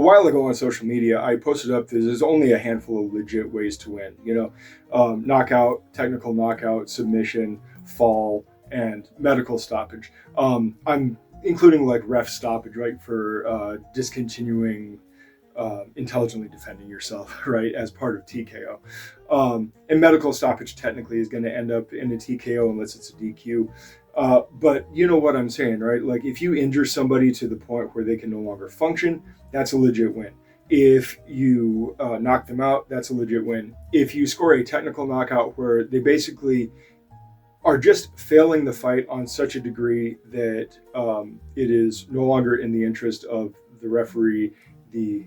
while ago on social media, I posted up there's only a handful of legit ways to win. Knockout, technical knockout, submission, fall, and medical stoppage. I'm including like ref stoppage, right, for discontinuing, intelligently defending yourself, right, as part of TKO. And medical stoppage technically is going to end up in a TKO unless it's a DQ. But you know what I'm saying, right? Like if you injure somebody to the point where they can no longer function, that's a legit win. If you knock them out, that's a legit win. If you score a technical knockout where they basically are just failing the fight on such a degree that it is no longer in the interest of the referee, the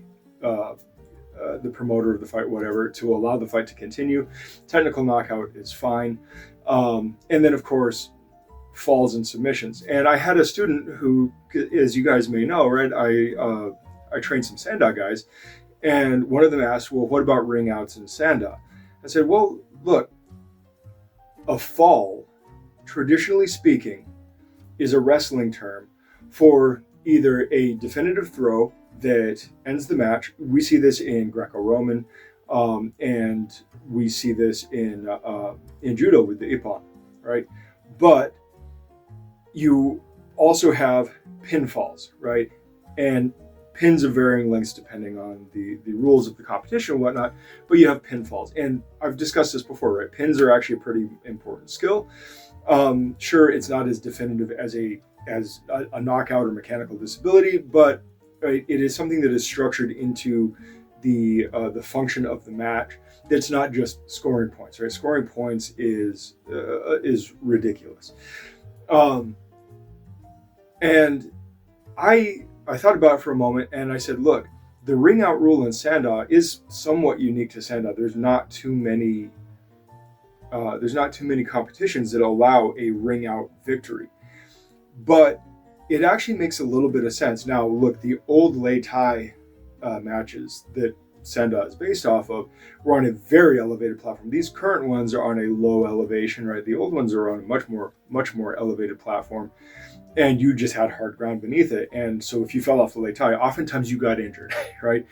promoter of the fight, whatever, to allow the fight to continue, technical knockout is fine. And then, of course, falls and submissions. And I had a student who, as you guys may know, right, I trained some Sanda guys, and one of them asked, well, what about ring outs in Sanda? I said, well, look, a fall, traditionally speaking, is a wrestling term for either a definitive throw that ends the match. We see this in Greco-Roman, and we see this in judo with the ippon, right? But you also have pinfalls, right? And pins of varying lengths depending on the rules of the competition and whatnot, but you have pinfalls. And I've discussed this before, right? Pins are actually a pretty important skill. Sure, it's not as definitive as a knockout or mechanical disability, but right, it is something that is structured into the function of the match. That's not just scoring points, right? Scoring points is ridiculous. And I thought about it for a moment, and I said, look, the ring out rule in Sanda is somewhat unique to Sanda. There's not too many competitions that allow a ring out victory, but it actually makes a little bit of sense. Now, look, the old Lei Tai matches that Sanda is based off of were on a very elevated platform. These current ones are on a low elevation, right? The old ones are on a much more elevated platform, and you just had hard ground beneath it. And so if you fell off the Lei Tai, oftentimes you got injured, right?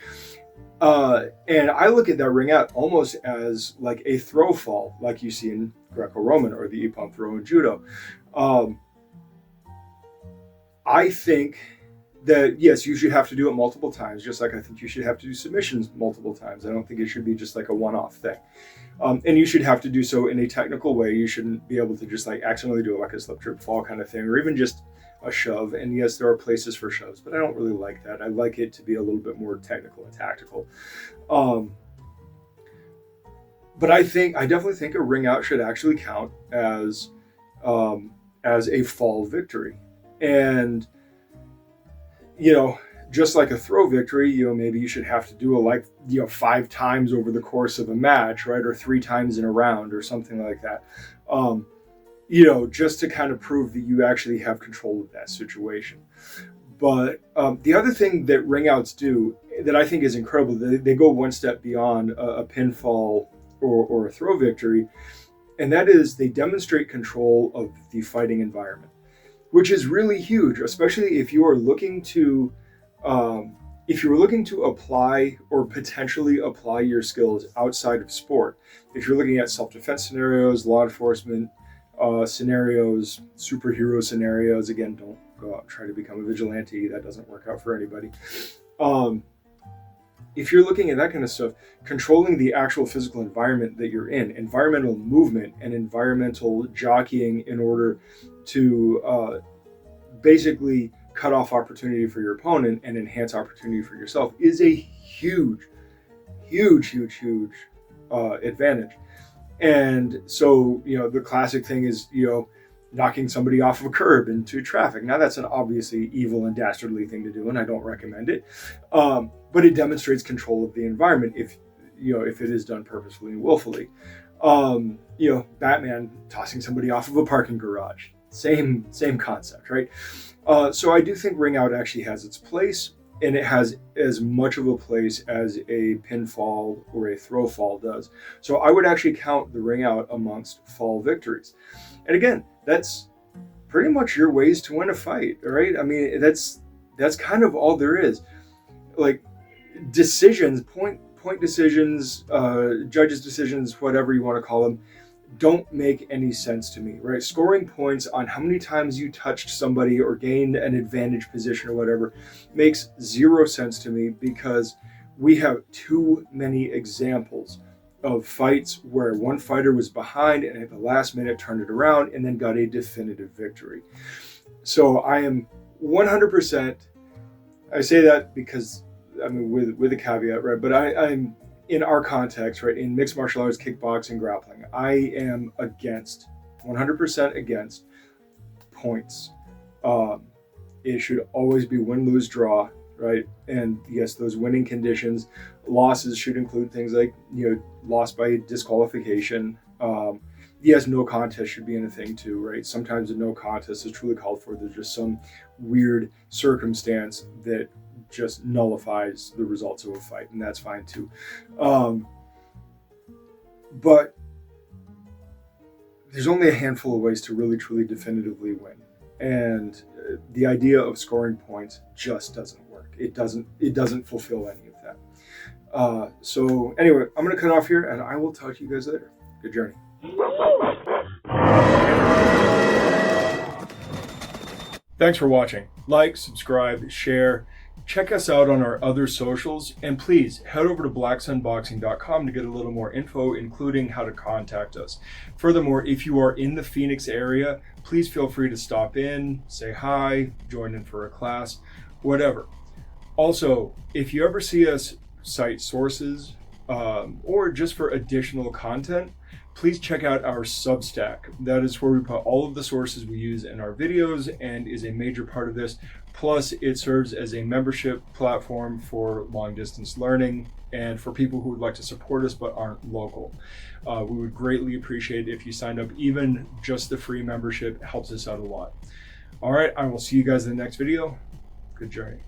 And I look at that ring out almost as like a throw fall, like you see in Greco-Roman or the ippon throw in judo. I think that, yes, you should have to do it multiple times, just like I think you should have to do submissions multiple times. I don't think it should be just like a one-off thing. And you should have to do so in a technical way. You shouldn't be able to just like accidentally do it like a slip, trip, fall kind of thing, or even just a shove. And yes, there are places for shoves, but I don't really like that. I like it to be a little bit more technical and tactical. But I definitely think a ring out should actually count as a fall victory. And, just like a throw victory, maybe you should have to do it 5 times over the course of a match, right? Or 3 times in a round or something like that. Just to kind of prove that you actually have control of that situation. But the other thing that ring outs do that I think is incredible, they go one step beyond a pinfall or a throw victory, and that is they demonstrate control of the fighting environment, which is really huge, especially if you are looking to apply or potentially apply your skills outside of sport. If you're looking at self-defense scenarios, law enforcement scenarios, superhero scenarios, again, don't go out and try to become a vigilante. That doesn't work out for anybody. If you're looking at that kind of stuff, controlling the actual physical environment that you're in, environmental movement and environmental jockeying in order to basically cut off opportunity for your opponent and enhance opportunity for yourself is a huge advantage. And so, the classic thing is, knocking somebody off of a curb into traffic. Now that's an obviously evil and dastardly thing to do, and I don't recommend it. But it demonstrates control of the environment if it is done purposefully and willfully. Batman tossing somebody off of a parking garage. Same concept, right? So I do think ring out actually has its place, and it has as much of a place as a pinfall or a throw fall does. So I would actually count the ring out amongst fall victories. And again, that's pretty much your ways to win a fight, right? I mean, that's kind of all there is. Like, decisions, point decisions, judges' decisions, whatever you want to call them, don't make any sense to me, right? Scoring points on how many times you touched somebody or gained an advantage position or whatever makes zero sense to me, because we have too many examples of fights where one fighter was behind and at the last minute turned it around and then got a definitive victory. So I am 100%, I say that because, I mean, with a caveat, right? But I'm in our context, right? In mixed martial arts, kickboxing, grappling, I am against, 100% against points. It should always be win, lose, draw, right? And yes, those winning conditions, losses should include things like, loss by disqualification. Yes, no contest should be in a thing too, right? Sometimes a no contest is truly called for. There's just some weird circumstance that just nullifies the results of a fight, and that's fine too. But there's only a handful of ways to really, truly, definitively win. And the idea of scoring points just doesn't work. It doesn't fulfill any of that. So anyway, I'm going to cut off here, and I will talk to you guys later. Good journey. Thanks for watching. Like, subscribe, share. Check us out on our other socials, and please head over to blacksunboxing.com to get a little more info, including how to contact us. Furthermore, if you are in the Phoenix area, please feel free to stop in, say hi, join in for a class, whatever. Also, if you ever see us cite sources or just for additional content, please check out our Substack. That is where we put all of the sources we use in our videos and is a major part of this. Plus, it serves as a membership platform for long distance learning and for people who would like to support us but aren't local. We would greatly appreciate it if you signed up. Even just the free membership helps us out a lot. All right, I will see you guys in the next video. Good journey.